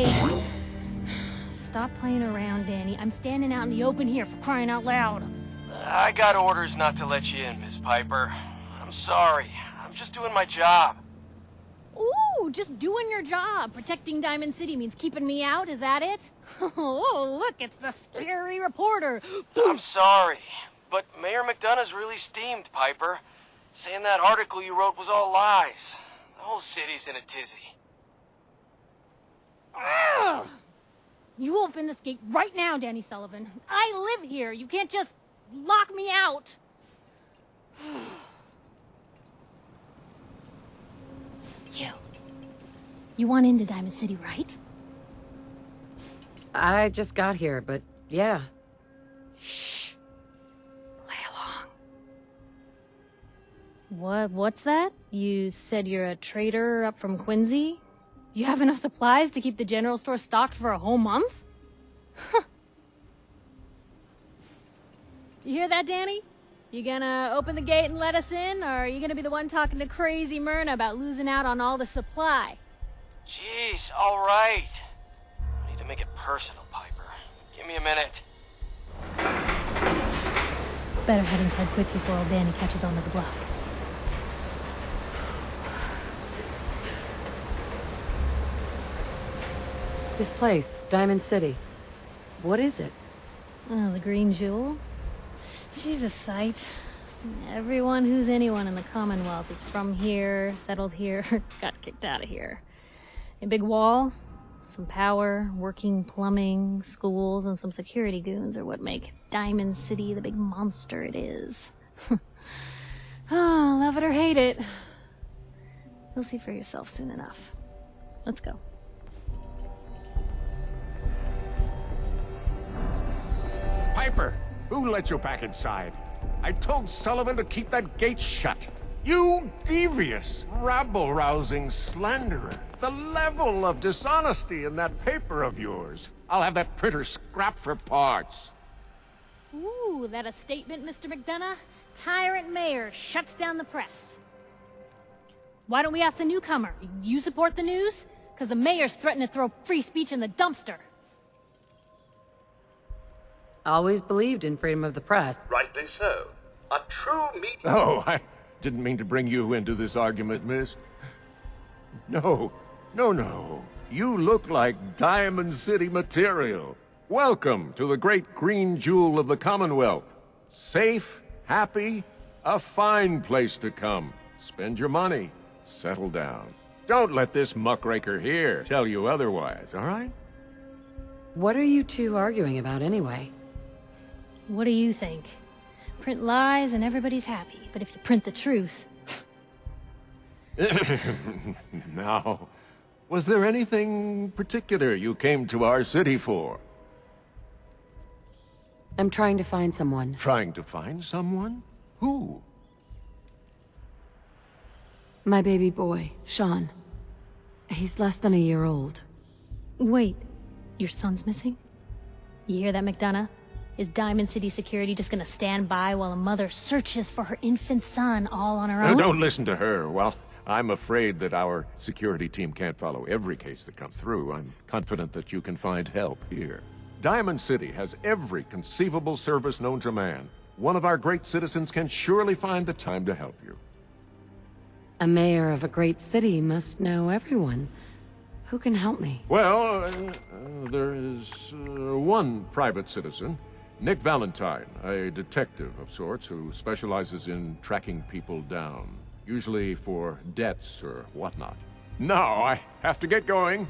gate. Stop playing around, Danny. I'm standing out in the open here, for crying out loud. I got orders not to let you in, Miss Piper. I'm sorry. I'm just doing my job. Ooh, just doing your job. Protecting Diamond City means keeping me out, is that it? Oh, look, it's the scary reporter. I'm sorry, but Mayor McDonough's really steamed, Piper. Saying that article you wrote was all lies. The whole city's in a tizzy. Ugh. You open this gate right now, Danny Sullivan. I live here. You can't just lock me out. You want into Diamond City, right? I just got here, but yeah. Shh. Play along. What's that? You said you're a trader up from Quincy? You have enough supplies to keep the general store stocked for a whole month? You hear that, Danny? You gonna open the gate and let us in, or are you gonna be the one talking to crazy Myrna about losing out on all the supply? Jeez, all right. I need to make it personal, Piper. Give me a minute. Better head inside quick before old Danny catches on to the bluff. This place, Diamond City. What is it? Oh, the Green Jewel? She's a sight. Everyone who's anyone in the Commonwealth is from here, settled here, got kicked out of here. A big wall, some power, working plumbing, schools, and some security goons are what make Diamond City the big monster it is. Oh, love it or hate it. You'll see for yourself soon enough. Let's go. Piper, who let you back inside? I told Sullivan to keep that gate shut. You devious, rabble-rousing slanderer. The level of dishonesty in that paper of yours. I'll have that printer scrapped for parts. Ooh, that a statement, Mr. McDonough? Tyrant mayor shuts down the press. Why don't we ask the newcomer? You support the news? Because the mayor's threatening to throw free speech in the dumpster. Always believed in freedom of the press. Rightly so. A true meat... Oh, I didn't mean to bring you into this argument, miss. No. You look like Diamond City material. Welcome to the great green jewel of the Commonwealth. Safe, happy, a fine place to come. Spend your money, settle down. Don't let this muckraker here tell you otherwise, all right? What are you two arguing about anyway? What do you think? Print lies and everybody's happy, but if you print the truth... Now, was there anything particular you came to our city for? I'm trying to find someone. Trying to find someone? Who? My baby boy, Sean. He's less than a year old. Wait, your son's missing? You hear that, McDonough? Is Diamond City security just gonna stand by while a mother searches for her infant son all on her own? Don't listen to her. Well, I'm afraid that our security team can't follow every case that comes through. I'm confident that you can find help here. Diamond City has every conceivable service known to man. One of our great citizens can surely find the time to help you. A mayor of a great city must know everyone. Who can help me? Well, there is one private citizen, Nick Valentine, a detective of sorts who specializes in tracking people down, usually for debts or whatnot. Now, I have to get going.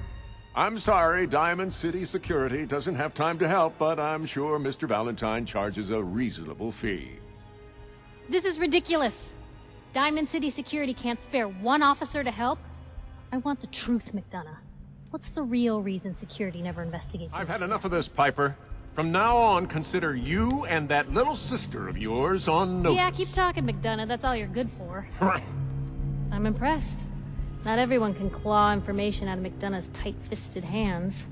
I'm sorry, Diamond City Security doesn't have time to help, but I'm sure Mr. Valentine charges a reasonable fee. This is ridiculous. Diamond City security can't spare one officer to help. I want the truth, McDonough. What's the real reason security never investigates? I've had enough of this, Piper. From now on, consider you and that little sister of yours on notice. Yeah, keep talking, McDonough. That's all you're good for. I'm impressed. Not everyone can claw information out of McDonough's tight-fisted hands.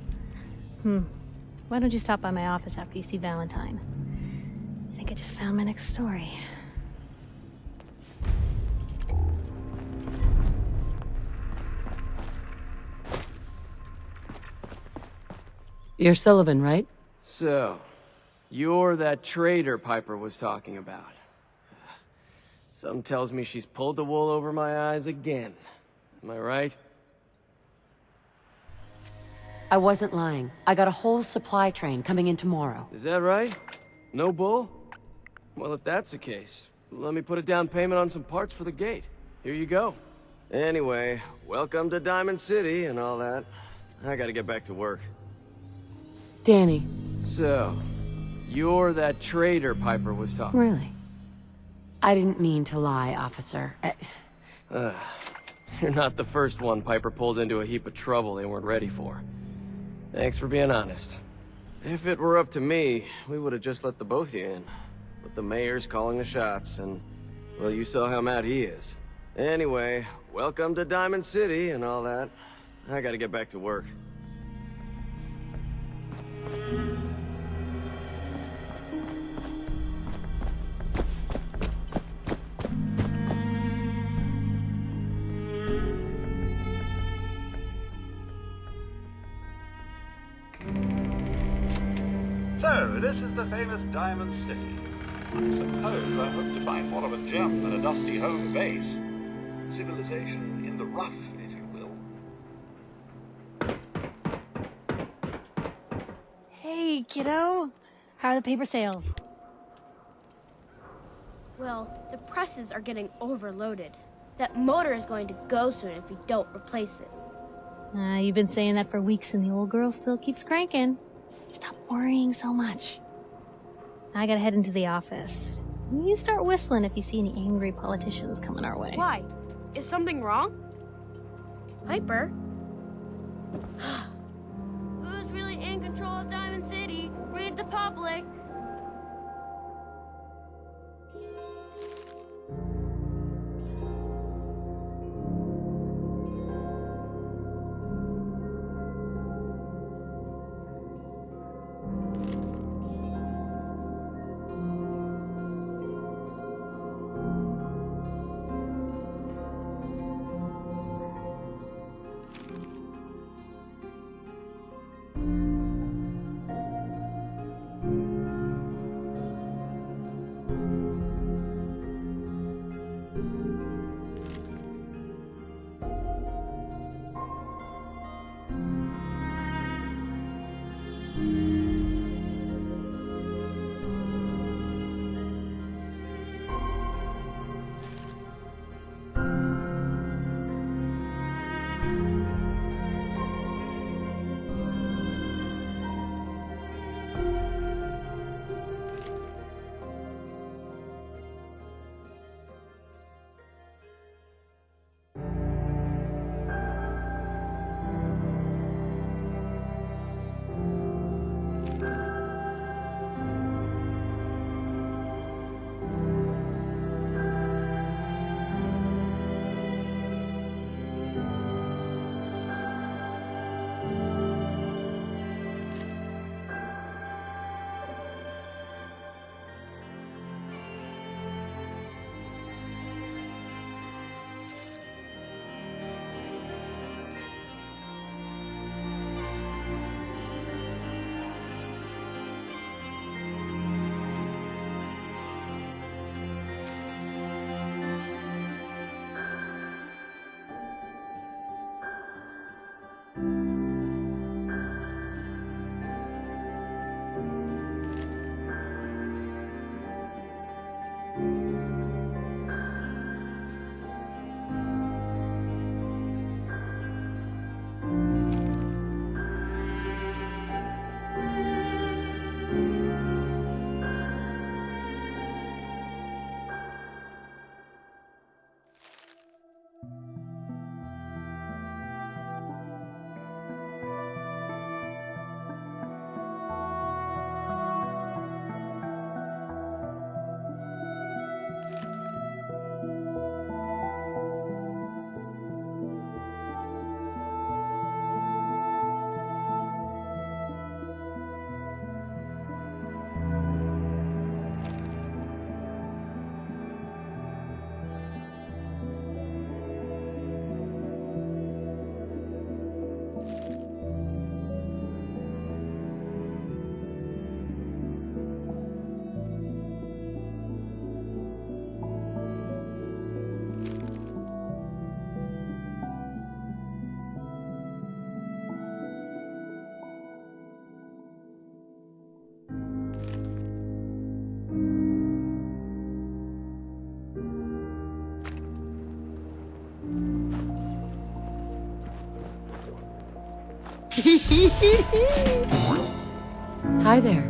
Why don't you stop by my office after you see Valentine? I think I just found my next story. You're Sullivan, right? So, you're that traitor Piper was talking about. Something tells me she's pulled the wool over my eyes again. Am I right? I wasn't lying. I got a whole supply train coming in tomorrow. Is that right? No bull? Well, if that's the case, let me put a down payment on some parts for the gate. Here you go. Anyway, welcome to Diamond City and all that. I gotta get back to work. Danny. So, you're that traitor Piper was talking. Really? I didn't mean to lie, officer. You're not the first one Piper pulled into a heap of trouble they weren't ready for. Thanks for being honest. If it were up to me, we would have just let the both of you in. But the mayor's calling the shots, and, well, you saw how mad he is. Anyway, welcome to Diamond City and all that. I gotta get back to work. So, this is the famous Diamond City. I suppose I hope to find more of a gem than a dusty home base. Civilization in the rough, if you will. Hey, kiddo. How are the paper sales? Well, the presses are getting overloaded. That motor is going to go soon if we don't replace it. You've been saying that for weeks and the old girl still keeps cranking. Stop worrying so much. I gotta head into the office. You start whistling if you see any angry politicians coming our way. Why? Is something wrong? Piper? Who's really in control of Diamond City? Read the public. Hi there.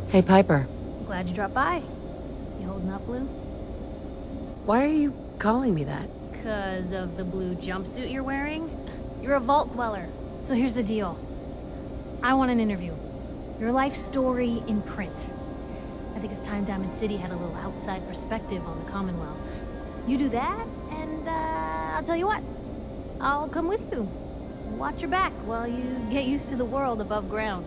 Hey, Piper. Glad you dropped by. You holding up, Blue? Why are you calling me that? Because of the blue jumpsuit you're wearing? You're a vault dweller. So here's the deal. I want an interview. Your life story in print. I think it's time Diamond City had a little outside perspective on the Commonwealth. You do that, and I'll tell you what. I'll come with you. Watch your back while you get used to the world above ground.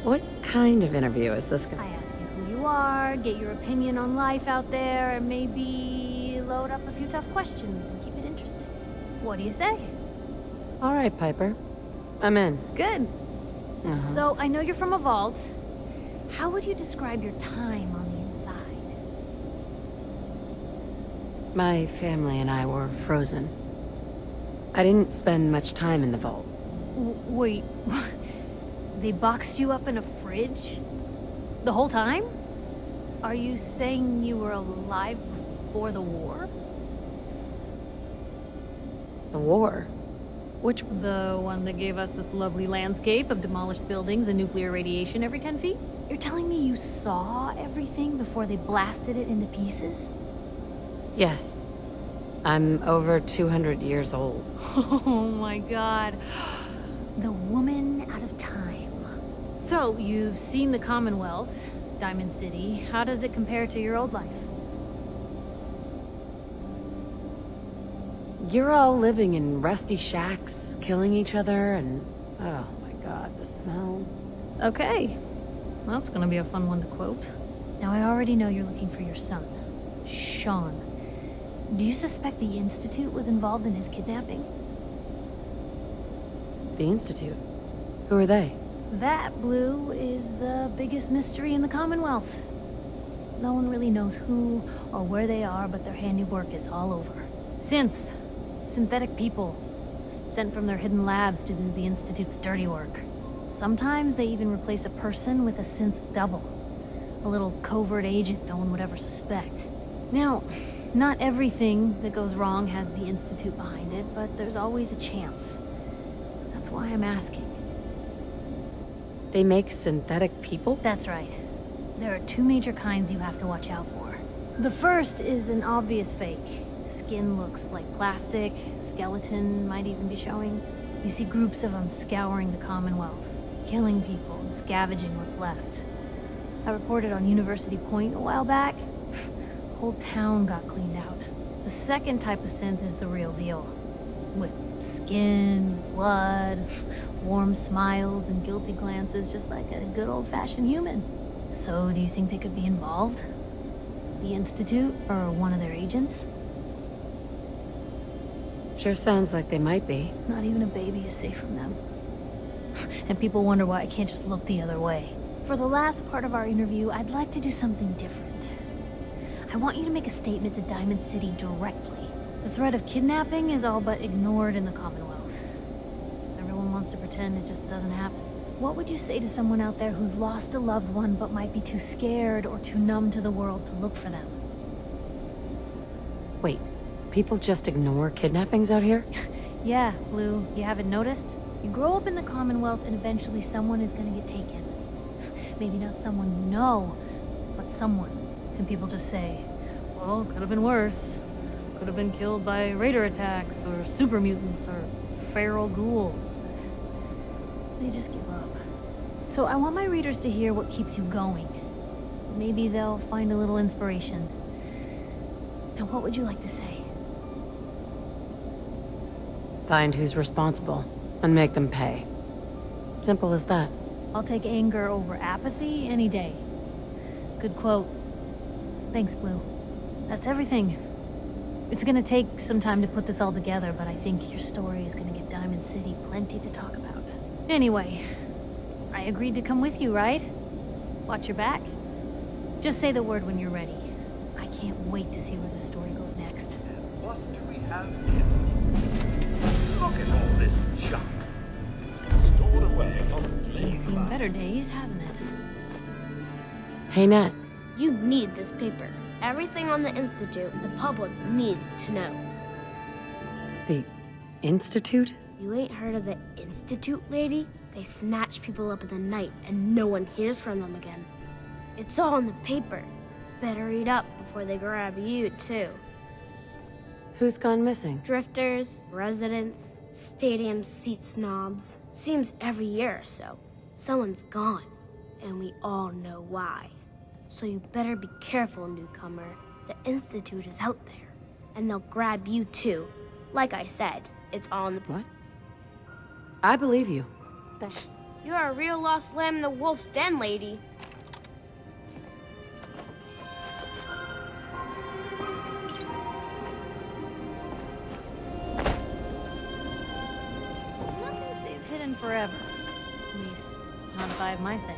What kind of interview is this I guy? ask you who you are, get your opinion on life out there, and maybe load up a few tough questions and keep it interesting. What do you say? All right, Piper. I'm in. Good. Uh-huh. So, I know you're from a vault. How would you describe your time on the inside? My family and I were frozen. I didn't spend much time in the vault. Wait, they boxed you up in a fridge? The whole time? Are you saying you were alive before the war? The war? Which, the one that gave us this lovely landscape of demolished buildings and nuclear radiation every 10 feet? You're telling me you saw everything before they blasted it into pieces? Yes. I'm over 200 years old. Oh my god. The woman out of time. So, you've seen the Commonwealth, Diamond City. How does it compare to your old life? You're all living in rusty shacks, killing each other, and... oh my god, the smell. Okay. That's gonna be a fun one to quote. Now, I already know you're looking for your son, Sean. Do you suspect the Institute was involved in his kidnapping? The Institute? Who are they? That, Blue, is the biggest mystery in the Commonwealth. No one really knows who or where they are, but their handiwork is all over. Synths. Synthetic people. Sent from their hidden labs to do the Institute's dirty work. Sometimes they even replace a person with a synth double. A little covert agent no one would ever suspect. Now, not everything that goes wrong has the Institute behind it, but there's always a chance. That's why I'm asking. They make synthetic people? That's right. There are two major kinds you have to watch out for. The first is an obvious fake. Skin looks like plastic, skeleton might even be showing. You see groups of them scouring the Commonwealth, killing people and scavenging what's left. I reported on University Point a while back. Whole town got cleaned out. The second type of synth is the real deal. With skin, blood, warm smiles, and guilty glances, just like a good old-fashioned human. So, do you think they could be involved? The Institute, or one of their agents? Sure sounds like they might be. Not even a baby is safe from them. And people wonder why I can't just look the other way. For the last part of our interview, I'd like to do something different. I want you to make a statement to Diamond City directly. The threat of kidnapping is all but ignored in the Commonwealth. Everyone wants to pretend it just doesn't happen. What would you say to someone out there who's lost a loved one but might be too scared or too numb to the world to look for them? Wait, people just ignore kidnappings out here? Yeah, Blue, you haven't noticed? You grow up in the Commonwealth and eventually someone is gonna get taken. Maybe not someone you know, but someone. And people just say, well, could have been worse. Could have been killed by raider attacks, or super mutants, or feral ghouls. They just give up. So I want my readers to hear what keeps you going. Maybe they'll find a little inspiration. Now, what would you like to say? Find who's responsible, and make them pay. Simple as that. I'll take anger over apathy any day. Good quote. Thanks, Blue. That's everything. It's gonna take some time to put this all together, but I think your story is gonna give Diamond City plenty to talk about. Anyway, I agreed to come with you, right? Watch your back. Just say the word when you're ready. I can't wait to see where the story goes next. What do we have here? Look at all this junk. stored away upon its It's laying seen ground. better days, hasn't it? Hey, Nat. You need this paper. Everything on the Institute, the public needs to know. The Institute? You ain't heard of the Institute, lady? They snatch people up in the night and no one hears from them again. It's all in the paper. Better read up before they grab you, too. Who's gone missing? Drifters, residents, stadium seat snobs. Seems every year or so, someone's gone. And we all know why. So you better be careful, newcomer. The Institute is out there. And they'll grab you, too. Like I said, it's all in the... What? I believe you. You're a real lost lamb in the wolf's den, lady. Nothing stays hidden forever. At least, not if I have my say.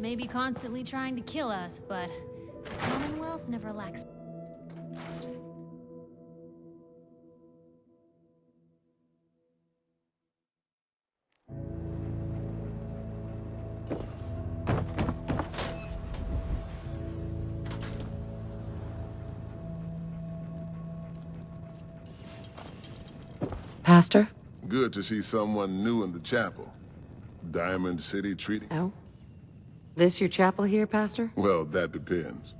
May be constantly trying to kill us, but the Commonwealth never lacks. Pastor? Good to see someone new in the chapel. Diamond City treating... Oh? This your chapel here, Pastor? Well, that depends.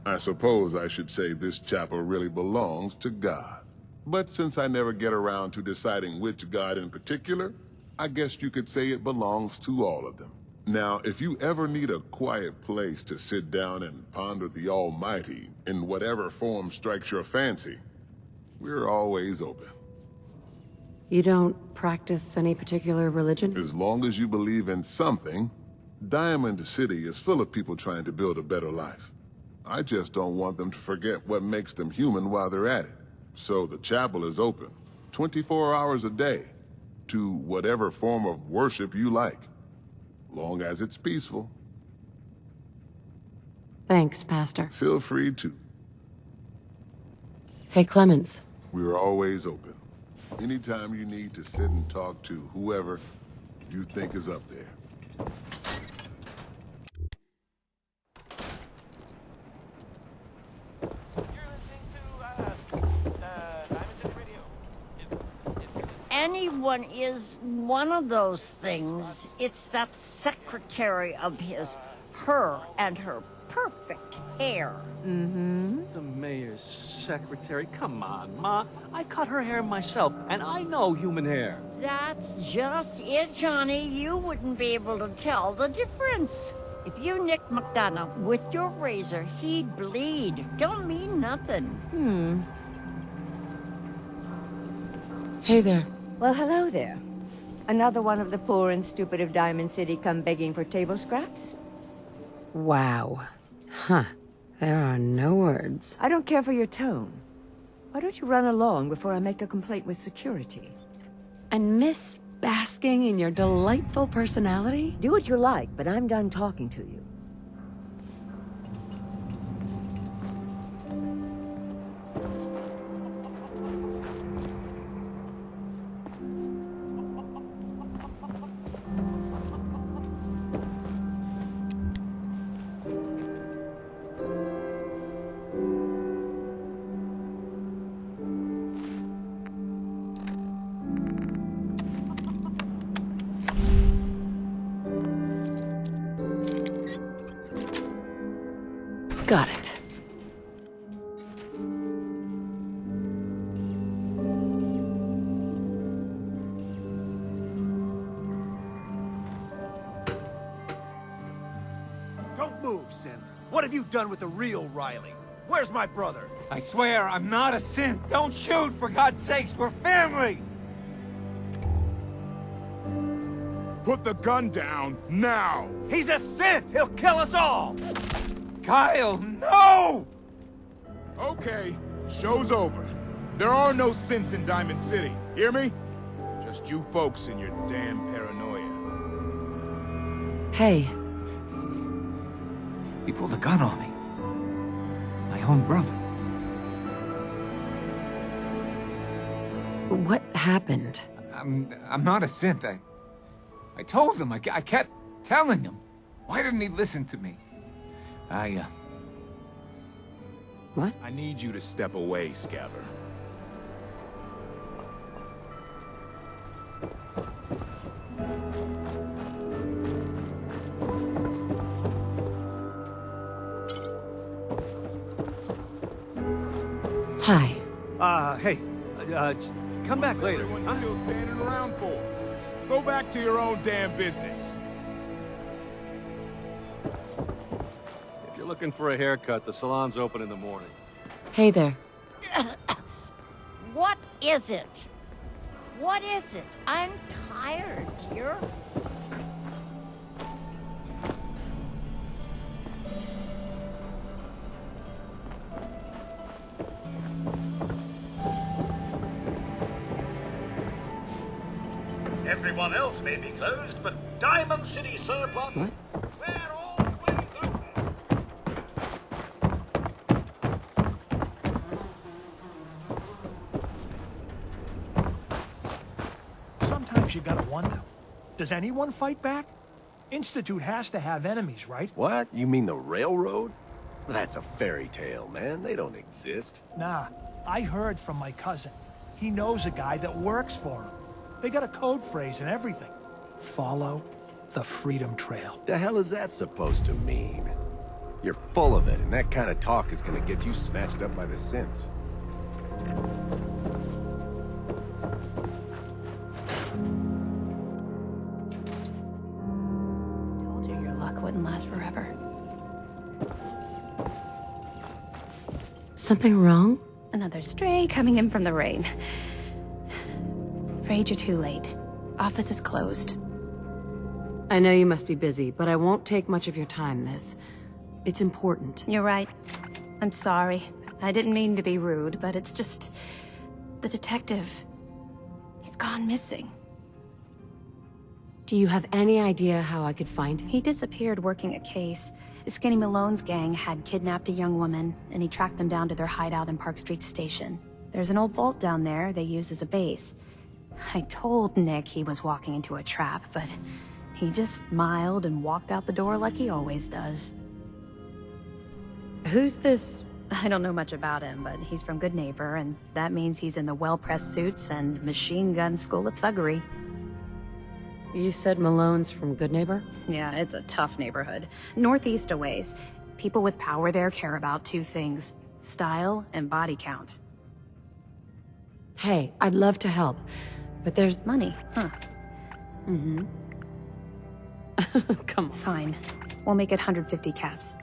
I suppose I should say this chapel really belongs to God. But since I never get around to deciding which God in particular, I guess you could say it belongs to all of them. Now, if you ever need a quiet place to sit down and ponder the Almighty in whatever form strikes your fancy, we're always open. You don't practice any particular religion? As long as you believe in something, Diamond City is full of people trying to build a better life. I just don't want them to forget what makes them human while they're at it. So the chapel is open, 24 hours a day, to whatever form of worship you like, long as it's peaceful. Thanks, Pastor. Feel free to. Hey, Clemens. We're always open. Anytime you need to sit and talk to whoever you think is up there. Anyone is one of those things. It's that secretary of his, her and her perfect hair. The mayor's secretary? Come on, Ma. I cut her hair myself, and I know human hair. That's just it, Johnny. You wouldn't be able to tell the difference. If you nicked McDonough with your razor, he'd bleed. Don't mean nothing. Hey there. Well, hello there. Another one of the poor and stupid of Diamond City come begging for table scraps? Wow. Huh. There are no words. I don't care for your tone. Why don't you run along before I make a complaint with security? And miss basking in your delightful personality? Do what you like, but I'm done talking to you. Got it. Don't move, Synth. What have you done with the real Riley? Where's my brother? I swear, I'm not a synth. Don't shoot, for God's sakes, we're family! Put the gun down, now! He's a synth! He'll kill us all! Kyle, no! Okay, show's over. There are no synths in Diamond City, hear me? Just you folks and your damn paranoia. Hey. He pulled a gun on me. My own brother. What happened? I'm not a synth. I told him. I kept telling him. Why didn't he listen to me? What? I need you to step away, Scabber. Hi. Hey, come back later. Everyone's Huh? still standing around for? Go back to your own damn business. If you're looking for a haircut, the salon's open in the morning. Hey there. What is it? What is it? I'm tired, dear. Everyone else may be closed, but Diamond City Surplus... What? We're always open. Sometimes you gotta wonder, does anyone fight back? Institute has to have enemies, right? What? You mean the railroad? That's a fairy tale, man. They don't exist. Nah, I heard from my cousin. He knows a guy that works for him. They got a code phrase and everything. Follow the Freedom Trail. The hell is that supposed to mean? You're full of it, and that kind of talk is gonna get you snatched up by the synths. Something wrong? Another stray coming in from the rain. Afraid you're too late. Office is closed. I know you must be busy, but I won't take much of your time, miss. It's important. You're right. I'm sorry. I didn't mean to be rude, but it's just... the detective... he's gone missing. Do you have any idea how I could find him? He disappeared working a case. Skinny Malone's gang had kidnapped a young woman, and he tracked them down to their hideout in Park Street Station. There's an old vault down there they use as a base. I told Nick he was walking into a trap, but he just smiled and walked out the door like he always does. Who's this? I don't know much about him, but he's from Good Neighbor, and that means he's in the well-pressed suits and machine gun school of thuggery. You said Malone's from Good Neighbor? Yeah, it's a tough neighborhood. Northeast a ways. People with power there care about two things: style and body count. Hey, I'd love to help, but there's... Money, huh? Mm-hmm. Come on. Fine. We'll make it 150 calves.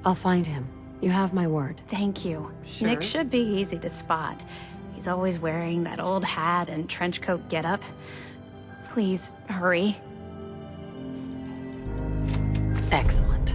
I'll find him. You have my word. Thank you. Sure. Nick should be easy to spot. He's always wearing that old hat and trench coat getup. Please, hurry. Excellent.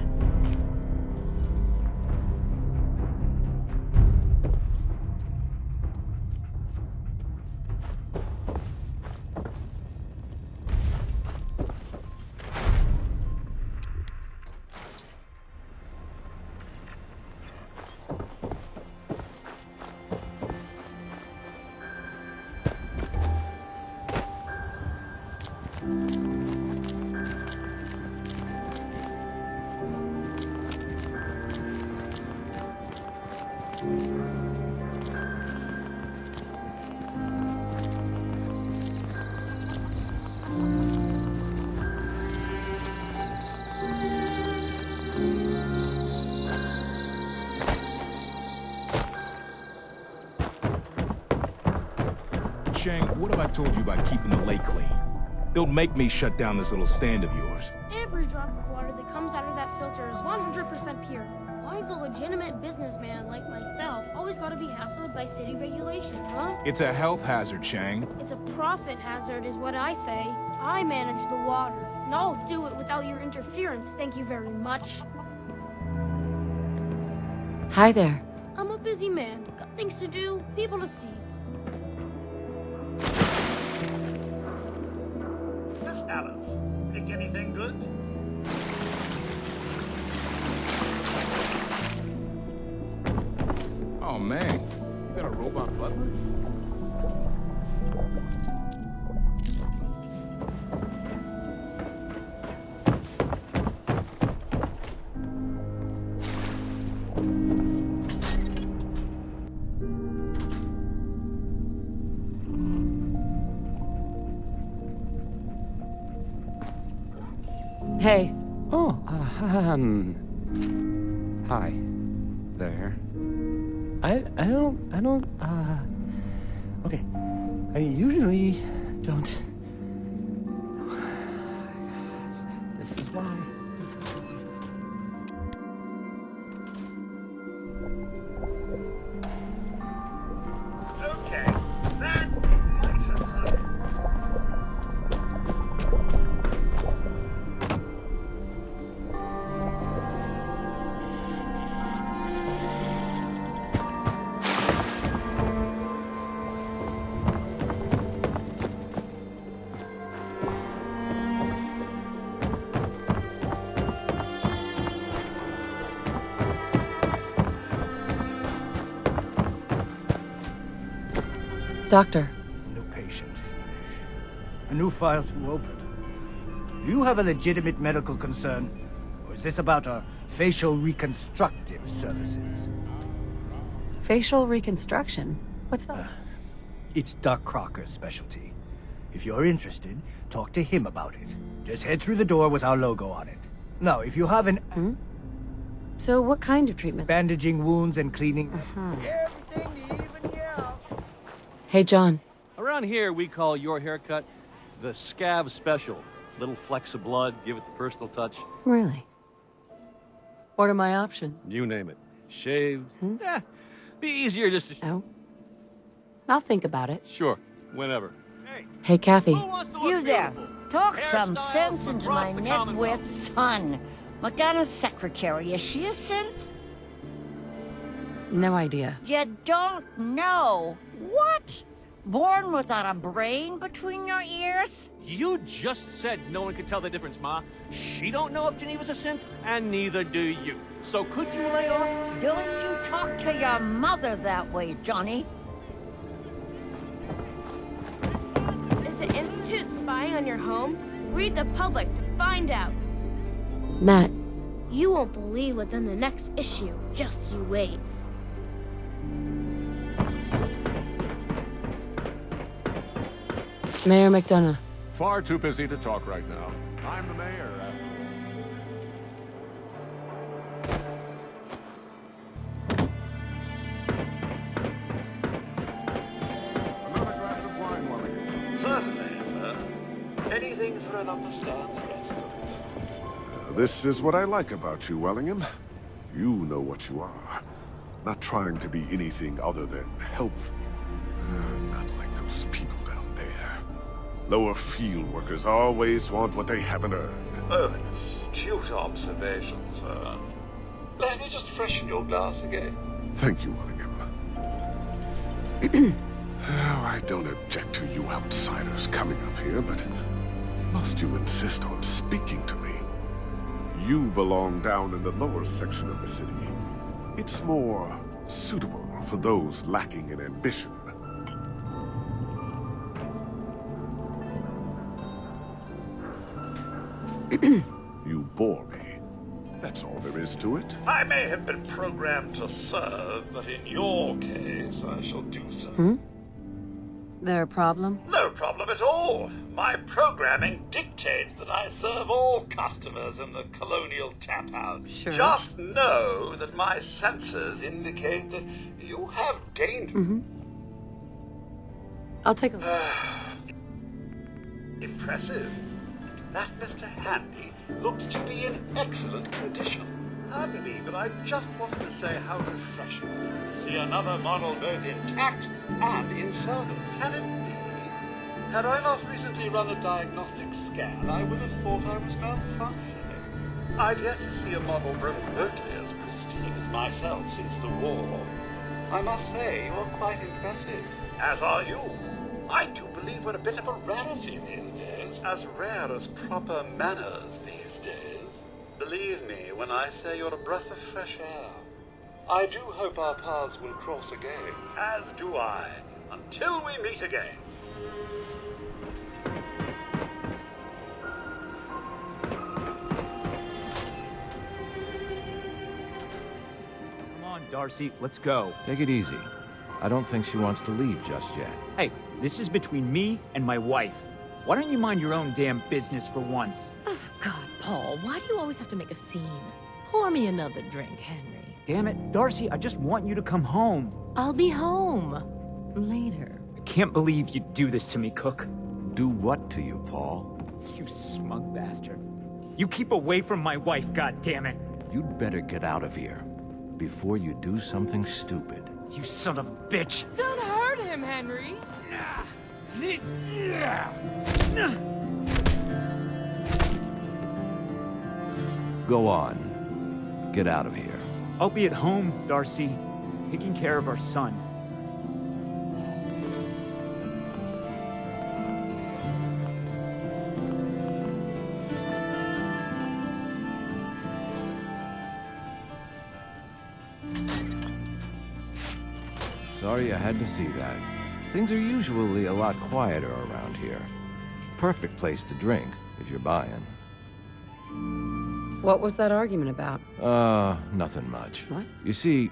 Shang, what have I told you about keeping the lake clean? Don't make me shut down this little stand of yours. Every drop of water that comes out of that filter is 100% pure. Why is a legitimate businessman like myself always gotta be hassled by city regulation, huh? It's a health hazard, Shang. It's a profit hazard is what I say. I manage the water, and I'll do it without your interference, thank you very much. Hi there. I'm a busy man, got things to do, people to see. Miss Alice, pick anything good? Oh man, you got a robot butler? Hey. Oh, hi. There. Okay. I usually don't... This is why. Okay, that... Doctor. New patient. A new file to open. Do you have a legitimate medical concern? Or is this about our facial reconstructive services? Facial reconstruction? What's that? It's Doc Crocker's specialty. If you're interested, talk to him about it. Just head through the door with our logo on it. Now, if you have an... So what kind of treatment? Bandaging wounds and cleaning... Hey, John. Around here, we call your haircut the scav special. Little flecks of blood, give it the personal touch. Really? What are my options? You name it. Shaved, Be easier just to... Oh? I'll think about it. Sure, whenever. Hey, Kathy. You there. Talk some sense into my nitwit son. McDonough's secretary, is she a synth? No idea. You don't know. What? Born without a brain between your ears? You just said no one could tell the difference, Ma. She don't know if Geneva's a synth, and neither do you. So could you lay off? Don't you talk to your mother that way, Johnny. Is the Institute spying on your home? Read the public to find out. Nat. You won't believe what's in the next issue. Just you wait. Mayor McDonough. Far too busy to talk right now. I'm the mayor, after all. Another glass of wine, Wellington. Certainly, sir. Anything for an upper-stand resident. This is what I like about you, Wellingham. You know what you are. Not trying to be anything other than helpful. Not like those people down there. Lower field workers always want what they haven't earned. Oh, an astute observation, sir. Let me just freshen your glass again. Thank you, Wellingham. Oh, I don't object to you outsiders coming up here, but must you insist on speaking to me? You belong down in the lower section of the city. It's more suitable for those lacking in ambition. You bore me. That's all there is to it. I may have been programmed to serve, but in your case, I shall do so. There a problem? No problem at all. My programming dictates that I serve all customers in the Colonial Tap House. Sure. Just know that my sensors indicate that you have danger. I'll take a look. Impressive. That Mr. Handy looks to be in excellent condition. Pardon me, but I just wanted to say how refreshing it is to see another model both intact and in service. Can it be? Had I not recently run a diagnostic scan, I would have thought I was malfunctioning. I've yet to see a model remotely as pristine as myself since the war. I must say, you're quite impressive. As are you. I do believe we're a bit of a rarity these days. As rare as proper manners these days. Believe me when I say you're a breath of fresh air. I do hope our paths will cross again, as do I, until we meet again. Come on, Darcy, let's go. Take it easy. I don't think she wants to leave just yet. Hey, this is between me and my wife. Why don't you mind your own damn business for once? Oh, God, Paul, why do you always have to make a scene? Pour me another drink, Henry. Damn it, Darcy, I just want you to come home. I'll be home. Later. I can't believe you'd do this to me, Cook. Do what to you, Paul? You smug bastard. You keep away from my wife, goddammit. You'd better get out of here before you do something stupid. You son of a bitch. Don't hurt him, Henry. Go on. Get out of here. I'll be at home, Darcy, taking care of our son. Sorry I had to see that. Things are usually a lot quieter around here. Perfect place to drink, if you're buying. What was that argument about? Nothing much. What? You see,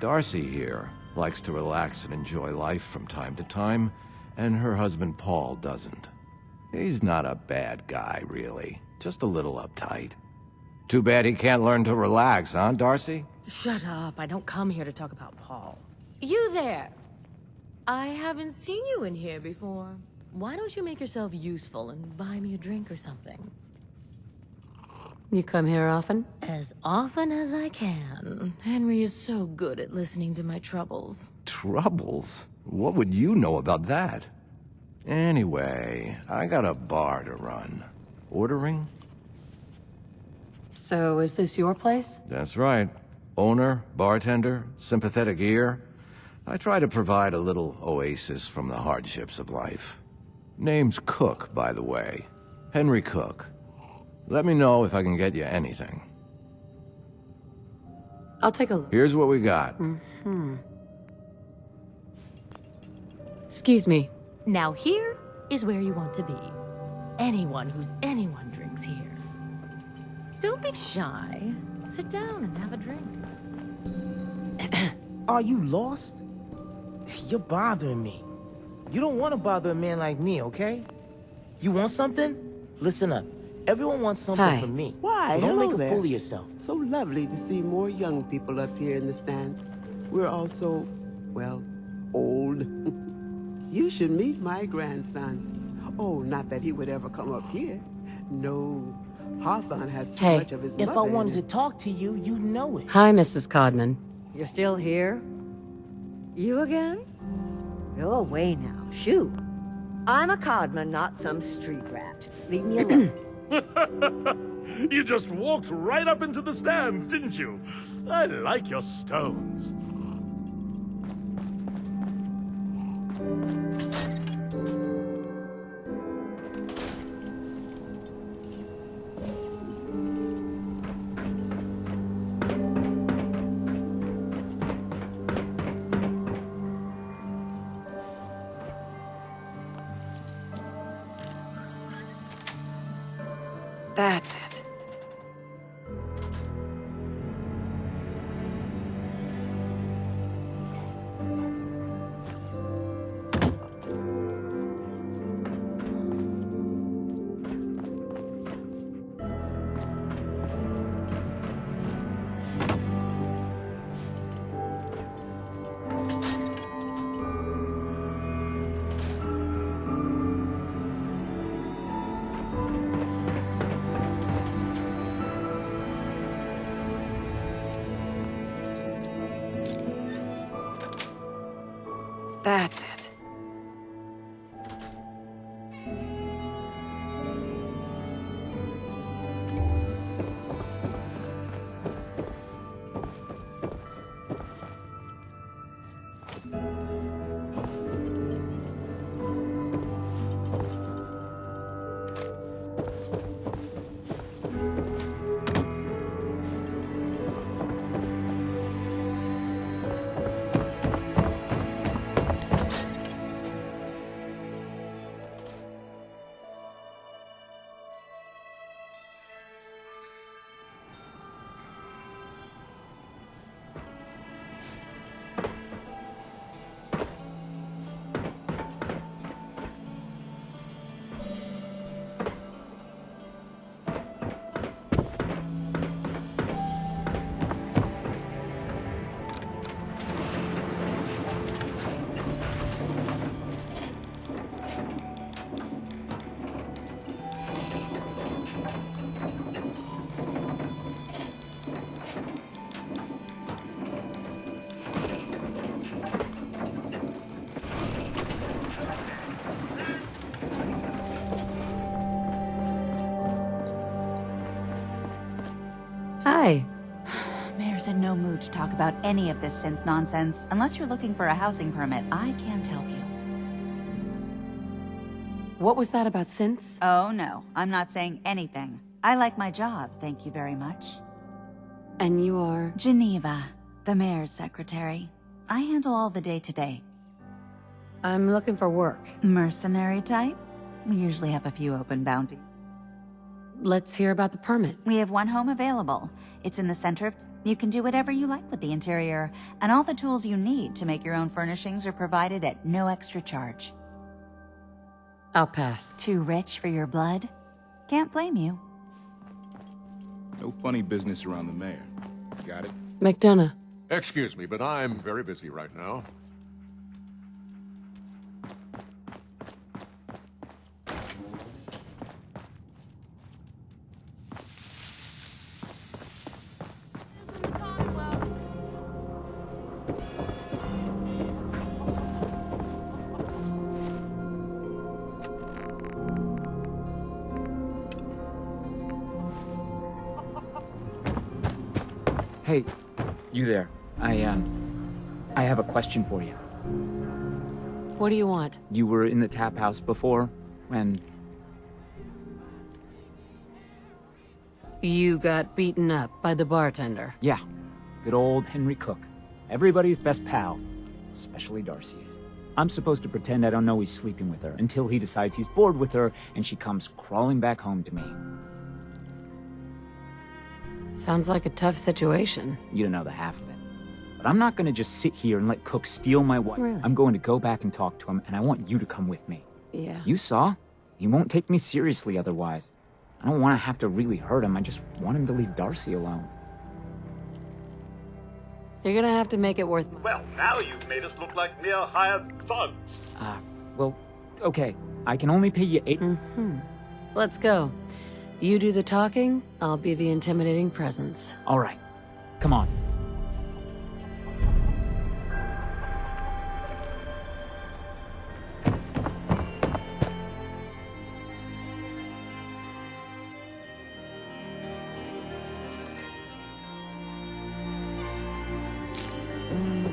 Darcy here likes to relax and enjoy life from time to time, and her husband Paul doesn't. He's not a bad guy, really. Just a little uptight. Too bad he can't learn to relax, huh, Darcy? Shut up. I don't come here to talk about Paul. You there. I haven't seen you in here before. Why don't you make yourself useful and buy me a drink or something? You come here often? As often as I can. Henry is so good at listening to my troubles. Troubles? What would you know about that? Anyway, I got a bar to run. Ordering? So, is this your place? That's right. Owner, bartender, sympathetic ear. I try to provide a little oasis from the hardships of life. Name's Cook, by the way. Henry Cook. Let me know if I can get you anything. I'll take a look. Here's what we got. Excuse me. Now here is where you want to be. Anyone who's anyone drinks here. Don't be shy. Sit down and have a drink. Are you lost? You're bothering me. You don't want to bother a man like me, okay? You want something? Listen up. Everyone wants something Hi. from me. Why, So don't hello make a there. fool of yourself. So lovely to see more young people up here in the stands. We're all so, well, old. You should meet my grandson. Oh, not that he would ever come up here. No. Hawthorne has too Hey. much of his If I mother in wanted to him. talk to you, you know it. Hi, Mrs. Codman. You're still here? You again? Go away now. Shoo. I'm a Codman, not some street rat. Leave me alone. You just walked right up into the stands, didn't you? I like your stones. That's it. That's it. Hi. Mayor's in no mood to talk about any of this synth nonsense. Unless you're looking for a housing permit, I can't help you. What was that about synths? Oh, no. I'm not saying anything. I like my job, thank you very much. And you are? Geneva, the mayor's secretary. I handle all the day-to-day. I'm looking for work. Mercenary type? We usually have a few open bounties. Let's hear about the permit. We have one home available. It's in the center of... You can do whatever you like with the interior, and all the tools you need to make your own furnishings are provided at no extra charge. I'll pass. Too rich for your blood? Can't blame you. No funny business around the mayor. Got it? McDonough. Excuse me, but I'm very busy right now. Hey, you there. I have a question for you. What do you want? You were in the tap house before, when... You got beaten up by the bartender. Yeah, good old Henry Cook. Everybody's best pal, especially Darcy's. I'm supposed to pretend I don't know he's sleeping with her until he decides he's bored with her and she comes crawling back home to me. Sounds like a tough situation. You don't know the half of it. But I'm not gonna just sit here and let Cook steal my wife. Really? I'm going to go back and talk to him, and I want you to come with me. Yeah. You saw? He won't take me seriously otherwise. I don't want to have to really hurt him. I just want him to leave Darcy alone. You're gonna have to make it worth... Well, now you've made us look like mere hired thugs. Well, okay. I can only pay you 8... Let's go. You do the talking, I'll be the intimidating presence. All right. Come on.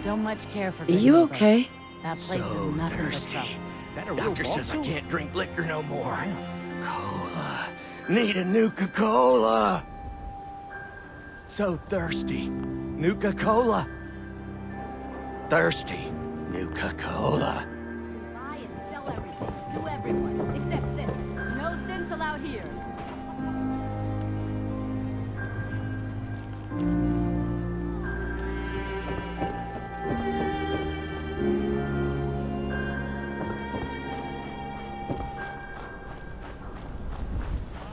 Don't much care for... You okay? That place is nothing but trouble. Doctor says I can't drink liquor no more. Cola. Need a Nuka-Cola. So thirsty. Nuka-Cola. Thirsty. Nuka-Cola. Buy and sell everything to everyone, except sense. No sense allowed here.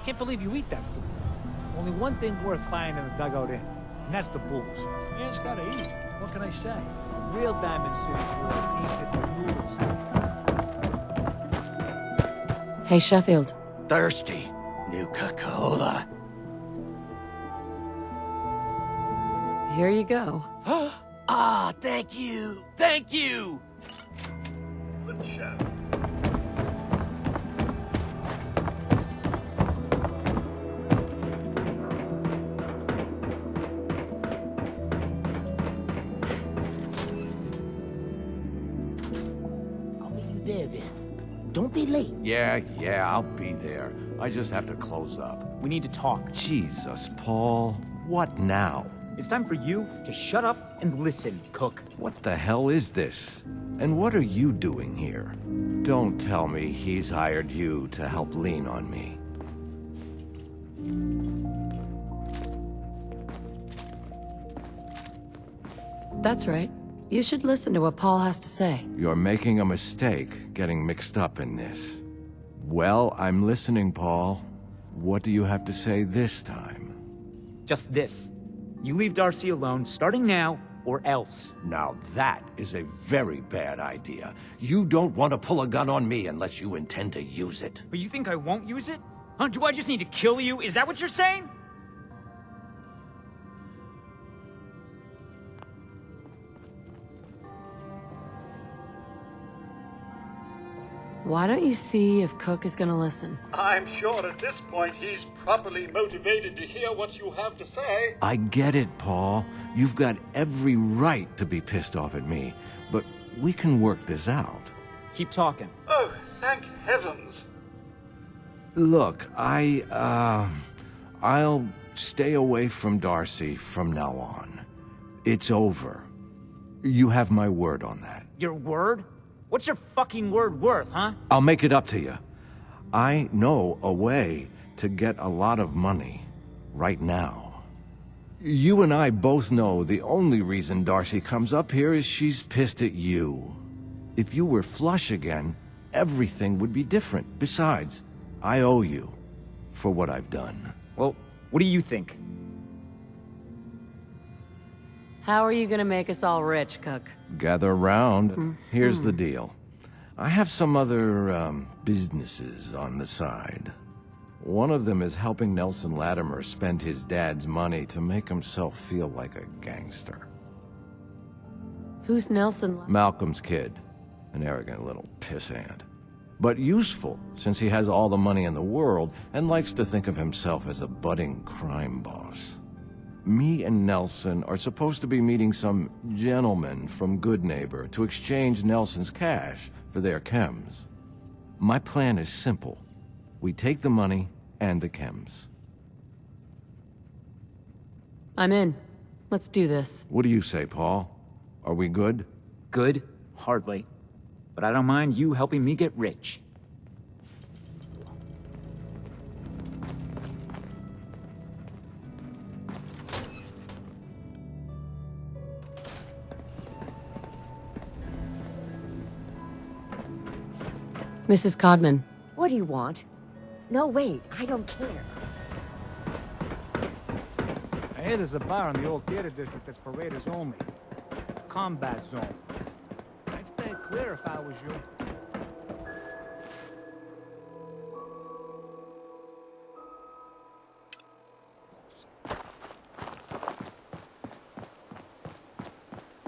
Can't believe you eat that food. Only one thing worth buying in the dugout in, and that's the booze. Man's gotta eat. What can I say? A real Diamond City boy eats it with noodles. Hey, Sheffield. Thirsty. Nuka-Cola. Here you go. Ah, thank you. Thank you. Good show. There, then. Don't be late. Yeah, I'll be there. I just have to close up. We need to talk. Jesus, Paul. What now? It's time for you to shut up and listen, Cook. What the hell is this? And what are you doing here? Don't tell me he's hired you to help lean on me. That's right. You should listen to what Paul has to say. You're making a mistake getting mixed up in this. Well, I'm listening, Paul. What do you have to say this time? Just this. You leave Darcy alone, starting now, or else. Now that is a very bad idea. You don't want to pull a gun on me unless you intend to use it. But you think I won't use it? Huh? Do I just need to kill you? Is that what you're saying? Why don't you see if Cook is gonna listen? I'm sure at this point he's properly motivated to hear what you have to say. I get it, Paul. You've got every right to be pissed off at me, but we can work this out. Keep talking. Oh, thank heavens. Look, I'll stay away from Darcy from now on. It's over. You have my word on that. Your word? What's your fucking word worth, huh? I'll make it up to you. I know a way to get a lot of money right now. You and I both know the only reason Darcy comes up here is she's pissed at you. If you were flush again, everything would be different. Besides, I owe you for what I've done. Well, what do you think? How are you gonna make us all rich, Cook? Gather around. Here's the deal. I have some other, businesses on the side. One of them is helping Nelson Latimer spend his dad's money to make himself feel like a gangster. Who's Nelson? Malcolm's kid. An arrogant little pissant. But useful, since he has all the money in the world and likes to think of himself as a budding crime boss. Me and Nelson are supposed to be meeting some gentleman from Goodneighbor to exchange Nelson's cash for their chems. My plan is simple. We take the money and the chems. I'm in. Let's do this. What do you say, Paul? Are we good? Good? Hardly. But I don't mind you helping me get rich. Mrs. Codman. What do you want? No, wait, I don't care. I hear there's a bar in the old theater district that's for raiders only. Combat zone. I'd stay clear if I was you.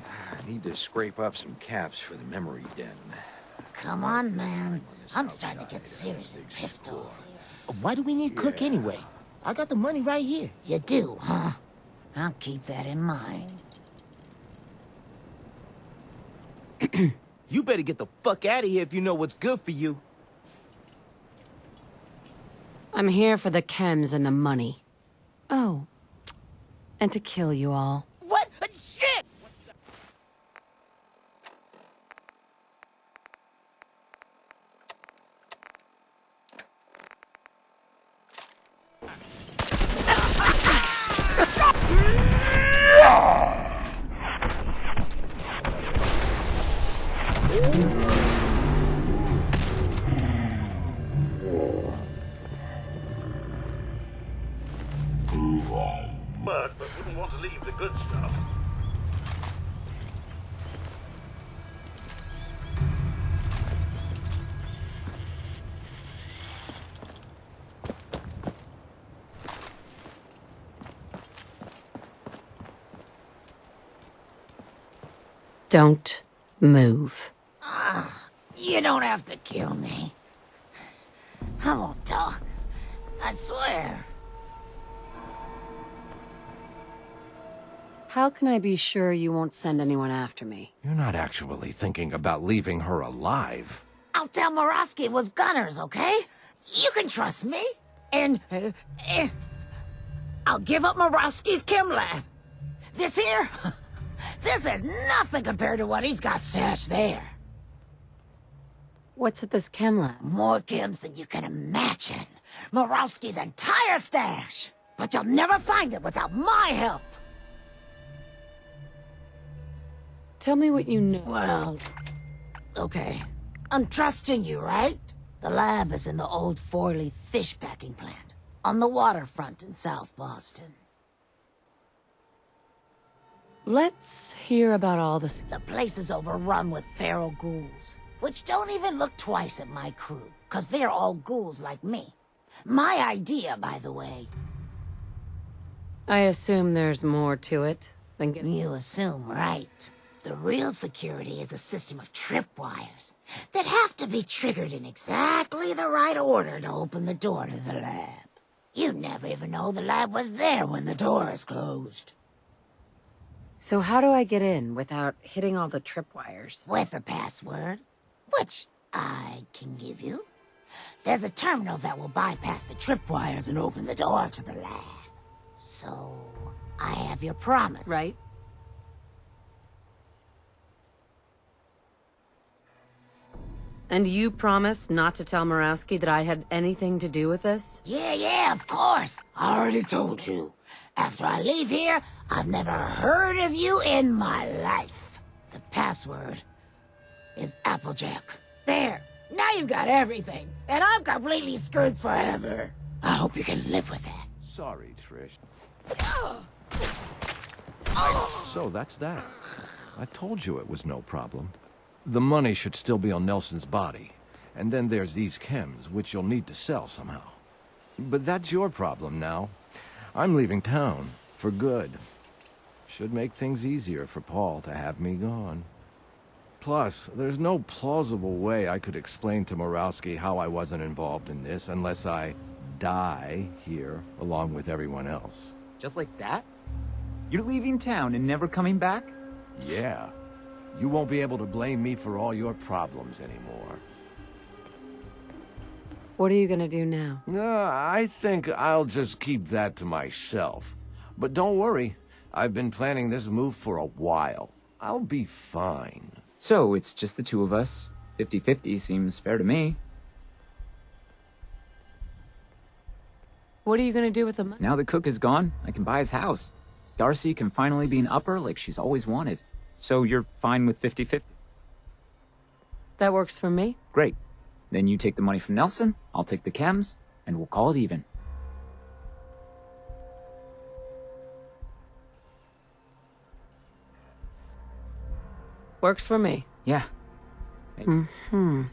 I need to scrape up some caps for the memory den. Come on, man. I'm starting to get seriously pissed off. Why do we need Cook anyway? I got the money right here. You do, huh? I'll keep that in mind. You better get the fuck out of here if you know what's good for you. I'm here for the chems and the money. Oh. And to kill you all. What? Shit! But wouldn't want to leave the good stuff. Don't move. You don't have to kill me. I won't talk. I swear. How can I be sure you won't send anyone after me? You're not actually thinking about leaving her alive. I'll tell Morosky it was Gunners, okay? You can trust me. And I'll give up Morosky's chem lab. This here, this is nothing compared to what he's got stashed there. What's at this chem lab? More chems than you can imagine. Morosky's entire stash. But you'll never find it without my help. Tell me what you know. Well, okay. I'm trusting you, right? The lab is in the old Forley fish packing plant, on the waterfront in South Boston. Let's hear about all this. The place is overrun with feral ghouls, which don't even look twice at my crew, 'cause they're all ghouls like me. My idea, by the way. I assume there's more to it than getting... You assume right. The real security is a system of tripwires that have to be triggered in exactly the right order to open the door to the lab. You never even know the lab was there when the door is closed. So how do I get in without hitting all the tripwires? With a password, which I can give you. There's a terminal that will bypass the tripwires and open the door to the lab. So, I have your promise. Right. And you promised not to tell Morosky that I had anything to do with this? Yeah, of course. I already told you. After I leave here, I've never heard of you in my life. The password is Applejack. There. Now you've got everything. And I'm completely screwed forever. I hope you can live with that. Sorry, Trish. So that's that. I told you it was no problem. The money should still be on Nelson's body. And then there's these chems, which you'll need to sell somehow. But that's your problem now. I'm leaving town, for good. Should make things easier for Paul to have me gone. Plus, there's no plausible way I could explain to Morosky how I wasn't involved in this unless I die here along with everyone else. Just like that? You're leaving town and never coming back? Yeah. You won't be able to blame me for all your problems anymore. What are you gonna do now? I think I'll just keep that to myself. But don't worry, I've been planning this move for a while. I'll be fine. So, it's just the two of us. 50-50 seems fair to me. What are you gonna do with the money? Now that Cook is gone, I can buy his house. Darcy can finally be an upper like she's always wanted. So you're fine with 50-50? That works for me. Great. Then you take the money from Nelson, I'll take the chems, and we'll call it even. Works for me. Yeah. Mm-hmm.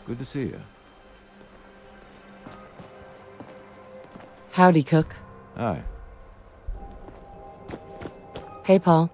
Good to see you. Howdy, Cook. Hi. Hey, Paul.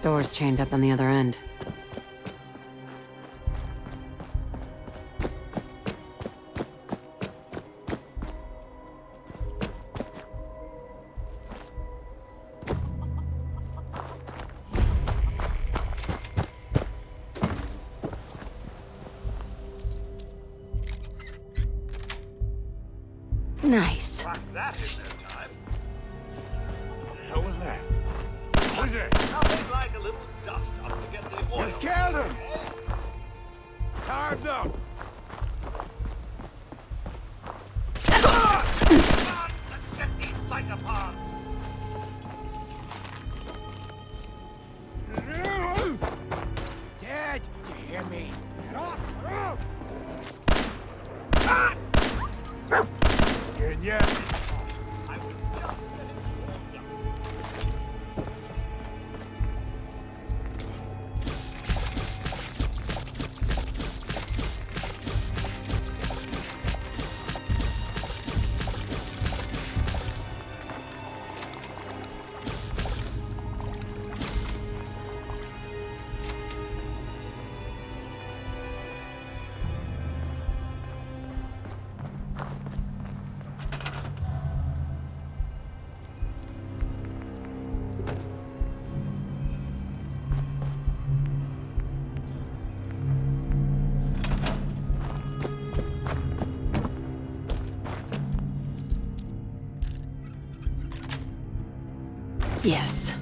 Door's chained up on the other end. Nice. Like that in no time. What the hell was that? What is it? Nothing like a little dust up to get the oil. You killed him! Time's up! Let's get these psychopaths! Dad, you hear me? Scared yet? I was just getting warmed up. Yes.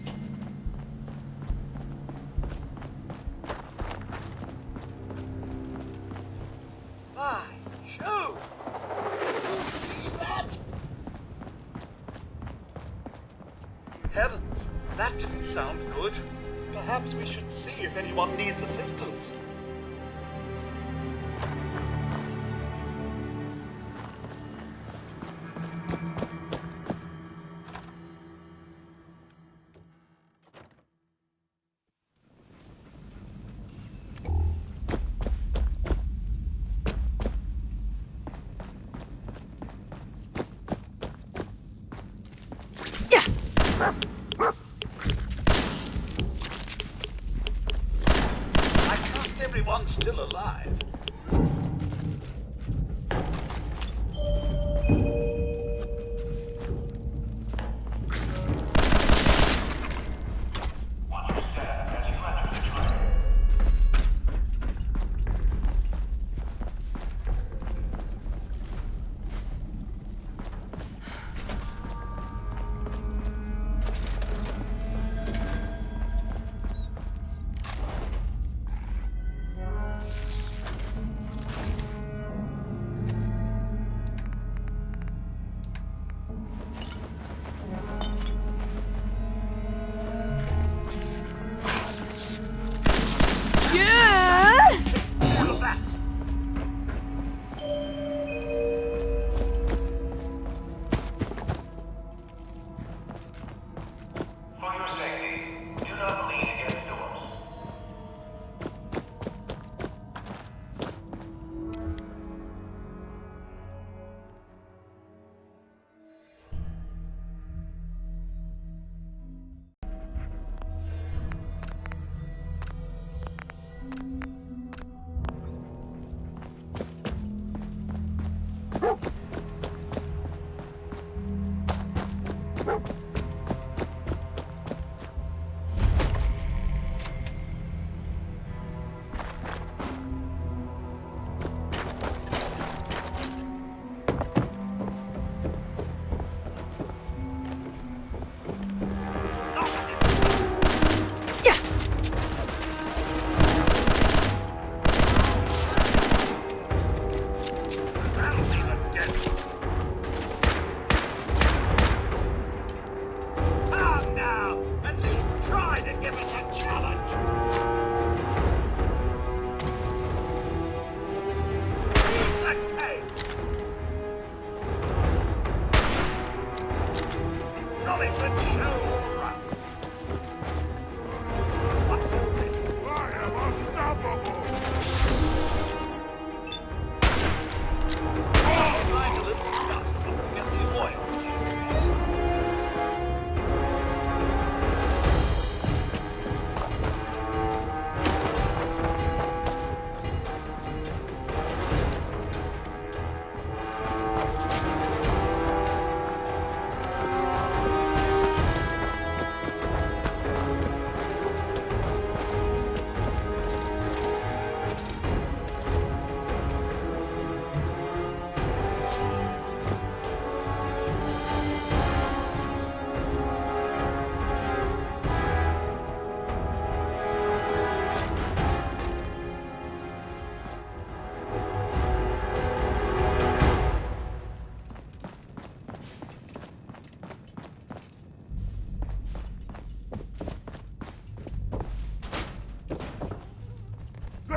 My shoe! You see that? Heavens, that didn't sound good. Perhaps we should see if anyone needs assistance. I trust everyone's still alive.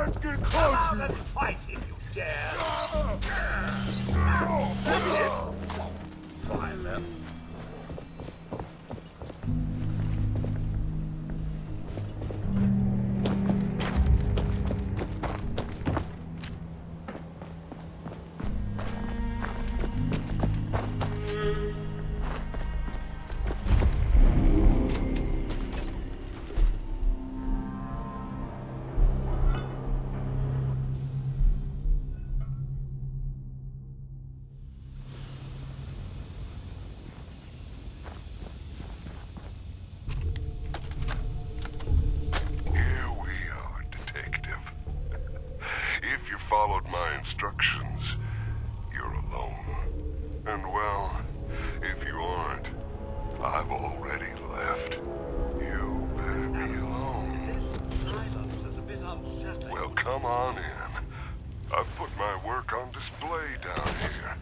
Let's get close. Come on and fight if you dare. That's it. Fine then. Followed my instructions, you're alone. And well, if you aren't, I've already left. You better be alone. This silence is a bit unsettling. Well, come on in. I've put my work on display down here,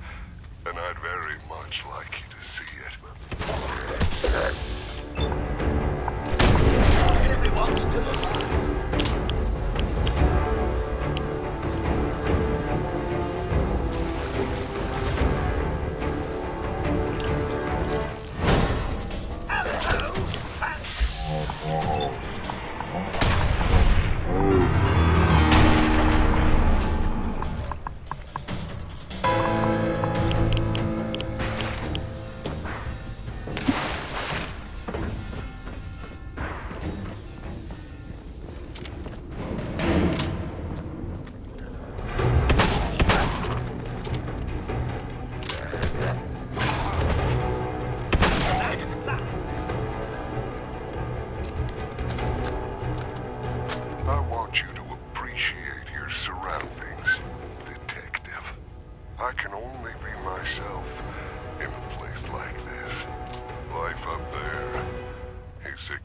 and I'd very much like you to see it. Everyone's still alive.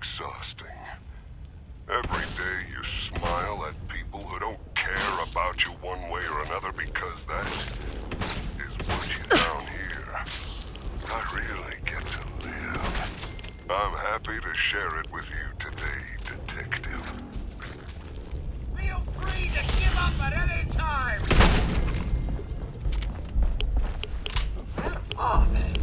Exhausting. Every day you smile at people who don't care about you one way or another because that is what you down here. I really get to live. I'm happy to share it with you today, Detective. Feel free to give up at any time! Where are they?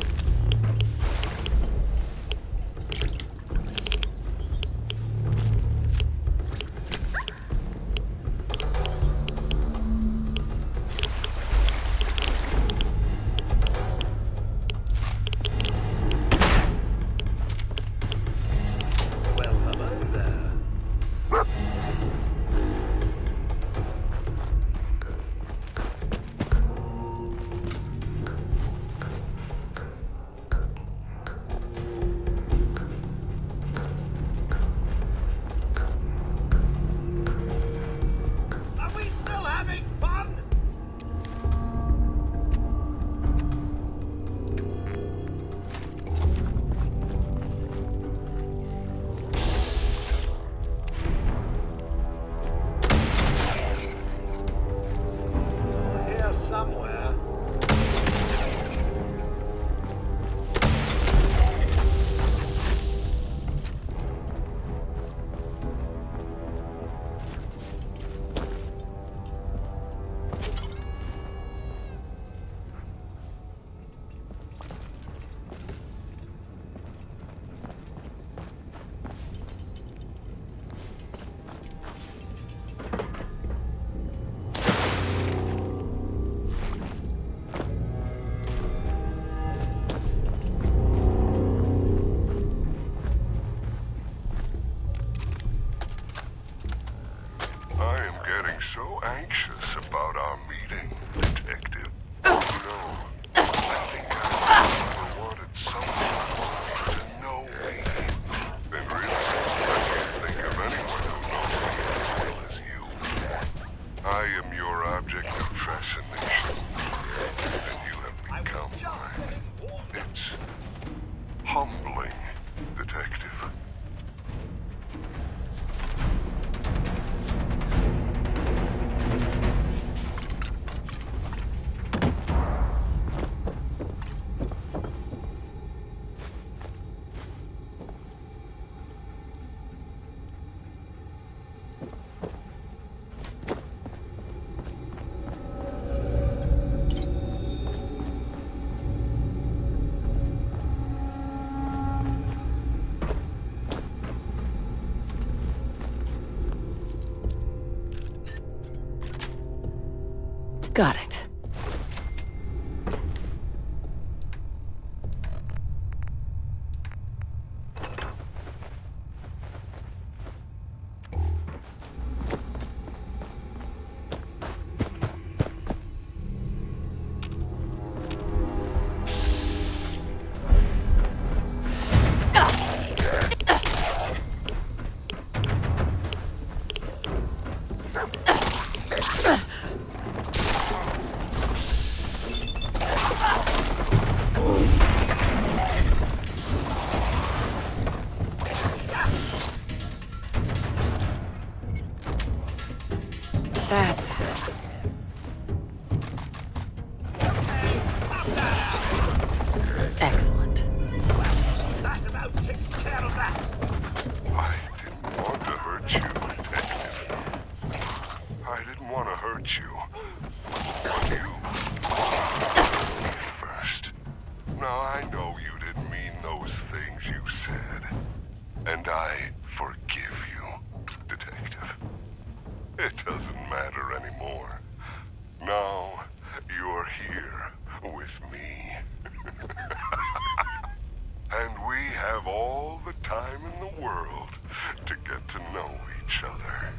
So anxious about our meeting, Detective. You know, I think I've never wanted someone to know me. And really, I can't think of anyone who knows me as well as you. I am your object of fascination, and you have become mine. It's humbling, Detective. Got it. That's excellent. That about takes care of that. I didn't want to hurt you, Detective. I didn't want to hurt you. But you first. Now I know you didn't mean those things you said. And I forgive you, Detective. It doesn't matter anymore. Now you're here with me. And we have all the time in the world to get to know each other.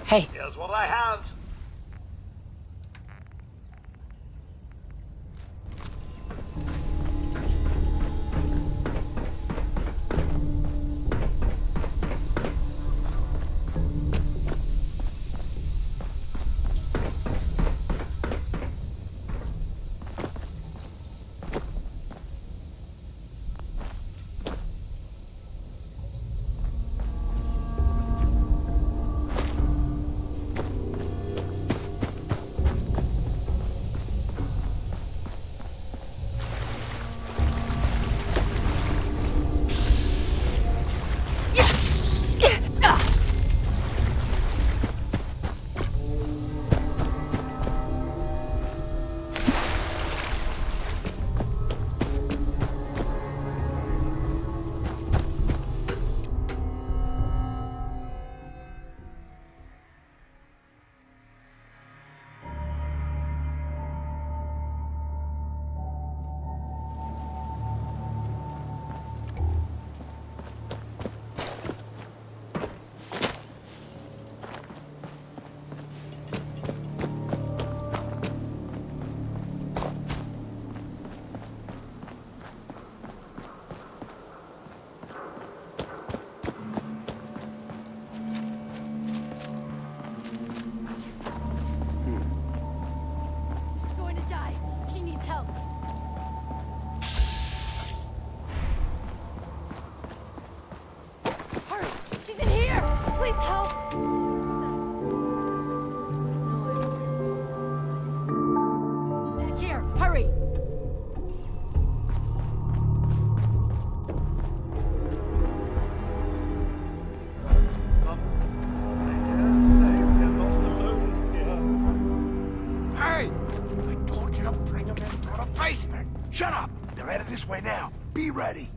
Hey. Here's what I have. Shut up! They're headed this way now. Be ready.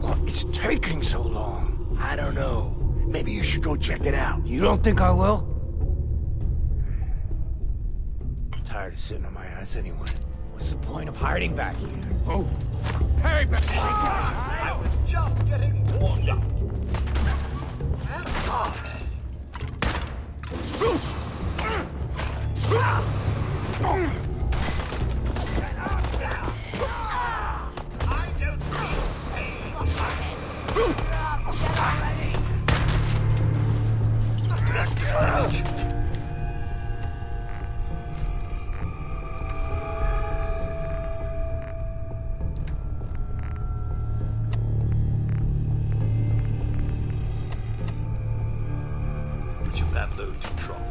What's taking so long? I don't know. Maybe you should go check it out. You don't think I will? I'm tired of sitting on my ass anyway. What's the point of hiding back here? Oh! Hey, baby! I was just getting warmed up. that load to drop.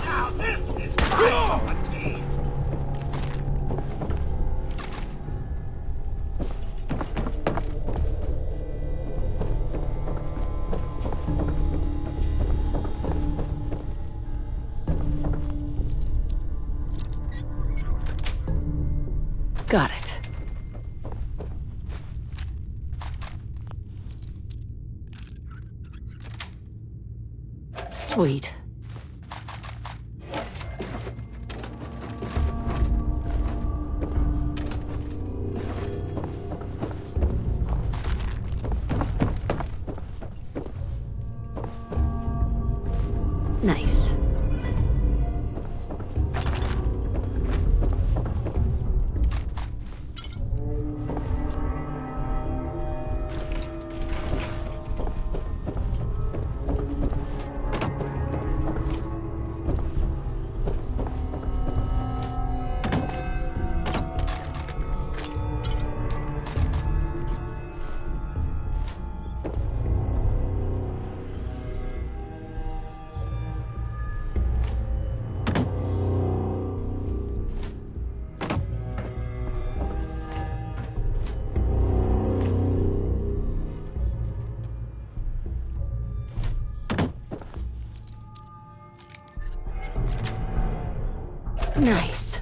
Now this is my property! Got it. Sweet. Nice. Nice.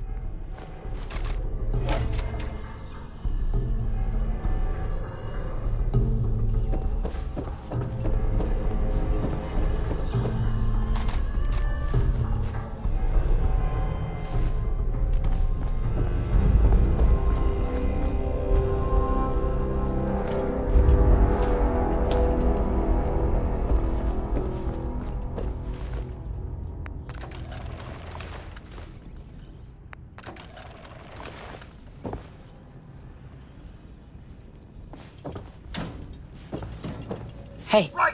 Hey. Right